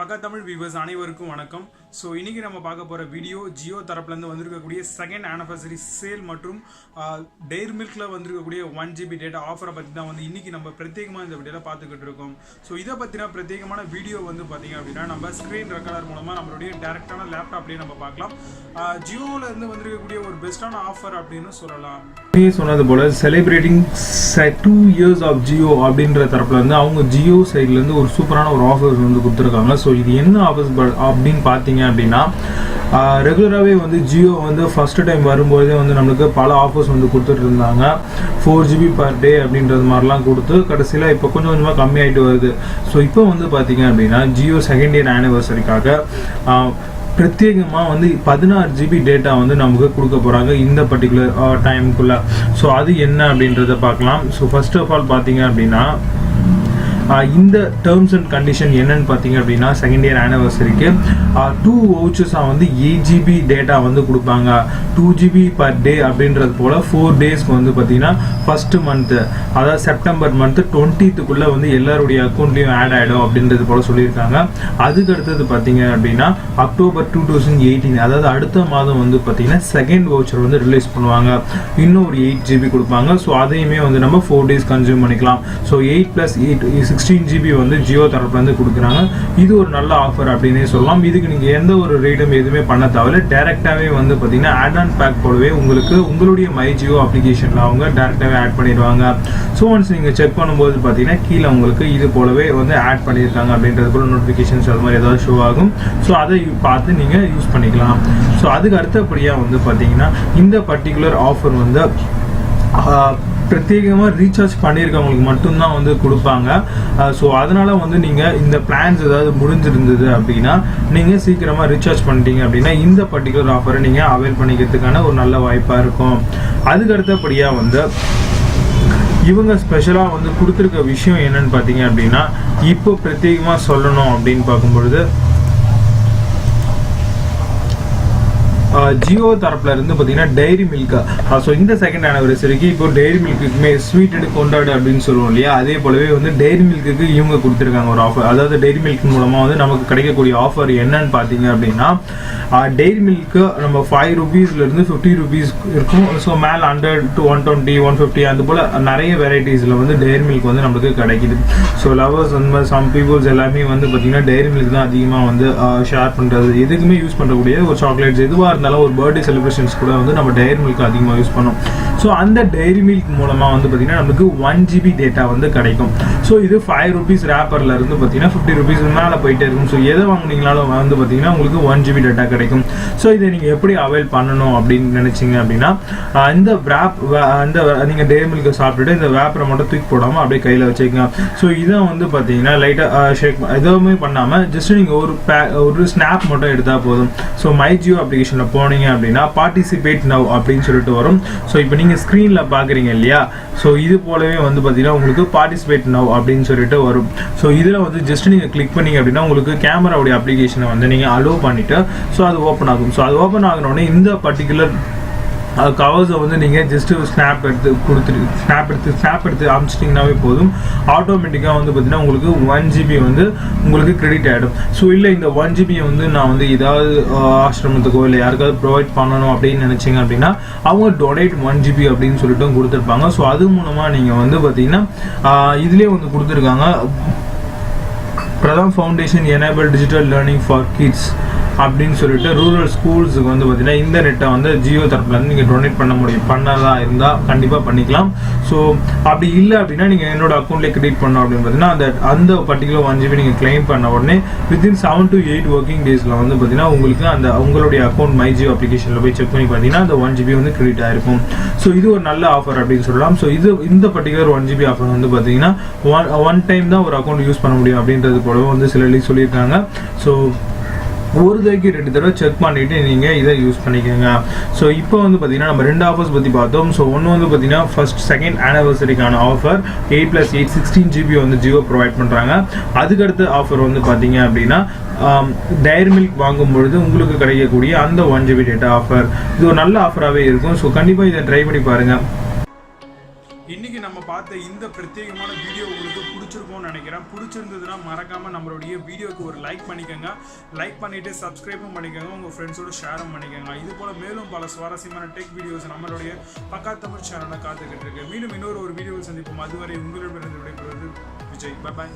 பக்கா தமிழ் வியூவர்ஸ் அனைவருக்கும் வணக்கம். ஸோ இன்றைக்கி நம்ம பார்க்க போகிற வீடியோ ஜியோ தரப்புலேருந்து வந்திருக்கக்கூடிய செகண்ட் ஆனிவர்சரி சேல் மற்றும் டெய்ரி மில்கில் வந்திருக்கக்கூடிய 1 GB டேட்டா ஆஃபரை பற்றி தான் வந்து இன்றைக்கி நம்ம பிரத்யேகமாக இந்த வீடியோவில் பார்த்துக்கிட்டு இருக்கோம். ஸோ இதை பற்றின பிரத்யேகமான வீடியோ வந்து பார்த்திங்க அப்படின்னா நம்ம ஸ்க்ரீன் ரெக்கார்டர் மூலமாக நம்மளுடைய டேரெக்டான லேப்டாப்லேயே நம்ம பார்க்கலாம். ஜியோவிலேருந்து வந்திருக்கக்கூடிய ஒரு பெஸ்ட்டான ஆஃபர் அப்படின்னு சொல்லலாம். சொன்னது போல் செலிப்ரேட்டிங் 2 years ஆஃப் ஜியோ அப்படின்ற தரப்பில் வந்து அவங்க ஜியோ சைட்லேருந்து ஒரு சூப்பரான ஒரு ஆஃபர்ஸ் வந்து கொடுத்துருக்காங்க. ஸோ இது என்ன ஆஃபர்ஸ் அப்படின்னு பார்த்தீங்க அப்படின்னா ரெகுலராகவே வந்து ஜியோ வந்து ஃபஸ்ட்டு டைம் வரும்போதே வந்து நம்மளுக்கு பல ஆஃபர்ஸ் வந்து கொடுத்துட்டு இருந்தாங்க. 4 GB per day அப்படின்றது மாதிரிலாம் கொடுத்து கடைசியில் இப்போ கொஞ்சம் கொஞ்சமாக கம்மியாகிட்டு வருது. ஸோ இப்போ வந்து பார்த்தீங்க அப்படின்னா ஜியோ செகண்ட் இயர் ஆனிவர்சரிக்காக பிரத்யேகமாக வந்து 16 GB டேட்டா வந்து நமக்கு கொடுக்க போகிறாங்க இந்த பர்டிகுலர் டைமுக்குள்ளே. ஸோ அது என்ன அப்படின்றத பார்க்கலாம். ஸோ ஃபர்ஸ்ட் ஆஃப் ஆல் பார்த்தீங்க அப்படின்னா இந்த டேர்ம்ஸ் அண்ட் கண்டிஷன் என்னன்னு பார்த்தீங்க அப்படின்னா செகண்ட் இயர் ஆனிவர்சரிக்கு 2 வவுச்சர்ஸாக வந்து 8 GB டேட்டா வந்து கொடுப்பாங்க. 2 GB per day அப்படின்றது போல் 4 டேஸ்க்கு வந்து பார்த்தீங்கன்னா ஃபஸ்ட்டு மந்த்து அதாவது செப்டம்பர் மந்த்து 20th வந்து எல்லாருடைய அக்கௌண்ட்லேயும் ஆட் ஆகிடும் அப்படின்றது போல் சொல்லியிருக்காங்க. அதுக்கு அடுத்தது பார்த்தீங்க அப்படின்னா அக்டோபர் 2018 அதாவது அடுத்த மாதம் வந்து பார்த்தீங்கன்னா செகண்ட் வவுச்சர் வந்து ரிலீஸ் பண்ணுவாங்க. இன்னும் ஒரு 8 GB கொடுப்பாங்க. ஸோ அதையுமே வந்து நம்ம 4 days கன்சியூம் பண்ணிக்கலாம். ஸோ 8 + 8 16 GB வந்து ஜியோ தரப்புலேருந்து கொடுக்குறாங்க. இது ஒரு நல்ல ஆஃபர் அப்படின்னே சொல்லலாம். இதுக்கு நீங்கள் எந்த ஒரு ரேட்டும் எதுவுமே பண்ண தேவையில்ல. டேரெக்டாகவே வந்து பார்த்தீங்கன்னா ஆட் ஆன் பேக் போலவே உங்களுக்கு உங்களுடைய MyJio அப்ளிகேஷனில் அவங்க டேரெக்டாகவே ஆட் பண்ணிடுவாங்க. ஸோ ஒன்ஸ் நீங்கள் செக் பண்ணும்போது பார்த்தீங்கன்னா கீழே உங்களுக்கு இது போலவே வந்து ஆட் பண்ணியிருக்காங்க அப்படின்றது போல நோட்டிஃபிகேஷன்ஸ் அது மாதிரி ஏதாவது ஷோ ஆகும். ஸோ அதை பார்த்து நீங்கள் யூஸ் பண்ணிக்கலாம். ஸோ அதுக்கு அடுத்தபடியாக வந்து பார்த்தீங்கன்னா இந்த பர்டிகுலர் ஆஃபர் வந்து பிரத்யேகமாக ரீசார்ஜ் பண்ணியிருக்கவங்களுக்கு மட்டும்தான் வந்து கொடுப்பாங்க. ஸோ அதனால் வந்து நீங்கள் இந்த பிளான்ஸ் ஏதாவது முடிஞ்சிருந்தது அப்படின்னா நீங்கள் சீக்கிரமாக ரீசார்ஜ் பண்ணிட்டீங்க அப்படின்னா இந்த பர்டிகுலர் ஆஃபரை நீங்கள் அவைல் பண்ணிக்கிறதுக்கான ஒரு நல்ல வாய்ப்பாக இருக்கும். அதுக்கு அடுத்தபடியாக வந்து இவங்க ஸ்பெஷலாக வந்து கொடுத்துருக்க விஷயம் என்னன்னு பார்த்தீங்க அப்படின்னா இப்போ பிரத்யேகமாக சொல்லணும் அப்படின்னு பார்க்கும்பொழுது ஜியோ தரப்புல இருந்து பார்த்தீங்கன்னா டைரி மில்க். ஸோ இந்த செகண்ட் ஆனிவர்சரிக்கு இப்போ டைரி மில்க்குமே ஸ்வீட்டட் கொண்டாடு அப்படின்னு சொல்லுவோம் இல்லையா, அதே போலவே வந்து டைரி மில்க்கு இவங்க கொடுத்துருக்காங்க ஒரு ஆஃபர். அதாவது டைரி மில்க் மூலமாக வந்து நமக்கு கிடைக்கக்கூடிய ஆஃபர் என்னன்னு பார்த்தீங்க அப்படின்னா டைரி மில்க்கு நம்ம 5 rupeesலேருந்து 50 rupees இருக்கும். ஸோ மேலே 100 to 120 150 அது போல் நிறைய வெரைட்டிஸில் வந்து டைரி மில்க் வந்து நம்மளுக்கு கிடைக்குது. ஸோ லவர்ஸ் வந்து சம் பீப்புள்ஸ் எல்லாமே வந்து பார்த்தீங்கன்னா டைரி மில்க் தான் அதிகமாக வந்து ஷேர் பண்ணுறது, எதுக்குமே யூஸ் பண்ணக்கூடிய ஒரு சாக்லேட்ஸ் எதுவாக இருந்தாலும் ஒரு பர்த்டே செலிப்ரேஷன்ஸ் கூட வந்து நம்ம டைரி மில்க் அதிகமாக யூஸ் பண்ணோம். ஸோ அந்த டைரி மில்க் மூலமாக வந்து பார்த்தீங்கன்னா நமக்கு 1 GB டேட்டா வந்து கிடைக்கும். ஸோ இது 5 rupees ரேப்பரில் இருந்து பார்த்தீங்கன்னா 50 rupees மேலே போயிட்டே இருக்கும். ஸோ எதை வாங்கினீங்களாலும் வந்து பார்த்தீங்கன்னா உங்களுக்கு 1 GB டேட்டா கிடைக்கும். ஸோ இதை நீங்கள் எப்படி அவைல் பண்ணணும் அப்படின்னு நினச்சிங்க அப்படின்னா இந்த நீங்கள் டைரி மில்கை சாப்பிட்டுட்டு இந்த வேப்பரை மட்டும் தூக்கி போடாமல் அப்படியே கையில் வச்சுக்கோங்க. ஸோ இதை வந்து பார்த்தீங்கன்னா லைட்டாக ஷேக் எதுவுமே பண்ணாமல் ஜஸ்ட் நீங்கள் ஒரு ஸ்னாப் மட்டும் எடுத்தால் போதும். ஸோ MyJio அப்ளிகேஷனில் போனீங்க அப்படின்னா பார்ட்டிசிபேட் நவ் அப்படின்னு சொல்லிட்டு வரும். ஸோ இப்போ நீங்கள் ஸ்க்ரீனில் பார்க்குறீங்க இல்லையா, ஸோ இது போலவே வந்து பார்த்தீங்கன்னா உங்களுக்கு பார்ட்டிசிபேட் நவ் அப்படின்னு சொல்லிட்டு வரும். ஸோ இதில் வந்து ஜஸ்ட் நீங்கள் கிளிக் பண்ணீங்க அப்படின்னா உங்களுக்கு கேமராவுடைய அப்ளிகேஷனை வந்து நீங்கள் அலோவ் பண்ணிவிட்டு ஸோ அது ஓப்பன் ஆகும். ஸோ அது ஓப்பன் ஆகினோடனே இந்த பர்டிகுலர் கவர்ஸை வந்து நீங்கள் ஜஸ்ட்டு ஸ்னாப் எடுத்து அமிச்சிட்டிங்கனாவே போதும். ஆட்டோமேட்டிக்காக வந்து பார்த்தீங்கன்னா உங்களுக்கு 1 GB வந்து உங்களுக்கு கிரெடிட் ஆகிடும். ஸோ இல்லை இந்த 1 GB வந்து நான் வந்து ஏதாவது ஆசிரமத்துக்கோ இல்லை யாருக்காவது ப்ரொவைட் பண்ணணும் அப்படின்னு நினச்சிங்க அப்படின்னா அவங்க டொனேட் 1 GB அப்படின்னு சொல்லிட்டு கொடுத்துருப்பாங்க. ஸோ அது மூலமாக நீங்கள் வந்து பார்த்தீங்கன்னா இதுலேயே வந்து கொடுத்துருக்காங்க பிரதம் foundation enable digital learning for kids அப்படின்னு சொல்லிட்டு ரூரல் ஸ்கூல்ஸுக்கு வந்து பார்த்தீங்கன்னா இந்த நெட்டை வந்து ஜியோ தரப்புலேருந்து நீங்கள் டொனேட் பண்ணதா இருந்தால் கண்டிப்பாக பண்ணிக்கலாம். ஸோ அப்படி இல்லை அப்படின்னா நீங்கள் என்னோட அக்கௌண்ட்லேயே கிரெடிட் பண்ணோம் அப்படின்னு பார்த்தீங்கன்னா அந்த பர்டிகுலர் 1 GB நீங்கள் கிளைம் பண்ண உடனே வித்தின் 7 to 8 working டேஸில் வந்து பார்த்தீங்கன்னா உங்களுக்கு உங்களுடைய அக்கௌண்ட் MyJio அப்ளிகேஷனில் போய் செக் பண்ணி பார்த்தீங்கன்னா அந்த 1 GB வந்து கிரெடிட் ஆயிருக்கும். ஸோ இது ஒரு நல்ல ஆஃபர் அப்படின்னு சொல்லலாம். ஸோ இந்த பர்டிகுலர் 1 GB ஆஃபர் வந்து பார்த்தீங்கன்னா ஒன் டைம் தான் ஒரு அக்கௌண்ட் யூஸ் பண்ண முடியும் அப்படின்றது போலவே வந்து சில சொல்லியிருக்காங்க. ஸோ ஒரு தடவைக்கு 2 தடவை செக் பண்ணிவிட்டு நீங்கள் இதை யூஸ் பண்ணிக்கோங்க. ஸோ இப்போ வந்து பார்த்தீங்கன்னா நம்ம 2 ஆஃபர்ஸ் பற்றி பார்த்தோம். ஸோ ஒன்று வந்து பார்த்தீங்கன்னா செகண்ட் ஆனிவர்சரிக்கான ஆஃபர் 8 + 8 16 GB வந்து ஜியோ ப்ரொவைட் பண்ணுறாங்க. அதுக்கடுத்த ஆஃபர் வந்து பார்த்தீங்க அப்படின்னா டைரி மில்க் வாங்கும் பொழுது உங்களுக்கு கிடைக்கக்கூடிய அந்த 1 GB டேட்டா ஆஃபர். இது ஒரு நல்ல ஆஃபராகவே இருக்கும். ஸோ கண்டிப்பாக இதை ட்ரை பண்ணி பாருங்கள். இன்னைக்கு நம்ம பார்த்த இந்த பிரத்யேகமான வீடியோ உங்களுக்கு பிடிச்சிருக்கும்னு நினைக்கிறேன். பிடிச்சிருந்ததுன்னா மறக்காமல் நம்மளுடைய வீடியோக்கு ஒரு லைக் பண்ணிக்கோங்க. லைக் பண்ணிவிட்டு சப்ஸ்கிரைபும் பண்ணிக்கோங்க, உங்கள் ஃப்ரெண்ட்ஸோட ஷேரும் பண்ணிக்கோங்க. இது போல் மேலும் பல சுவாரஸ்யமான டெக் வீடியோஸ் நம்மளுடைய பக்கா தமிழ் சேனலில் காத்துக்கிட்டு இருக்கு. மீண்டும் இன்னொரு வீடியோவில் சந்திப்போம். அதுவரை உங்களிடமிருந்து விடைபெறுவது விஜய். பாய்.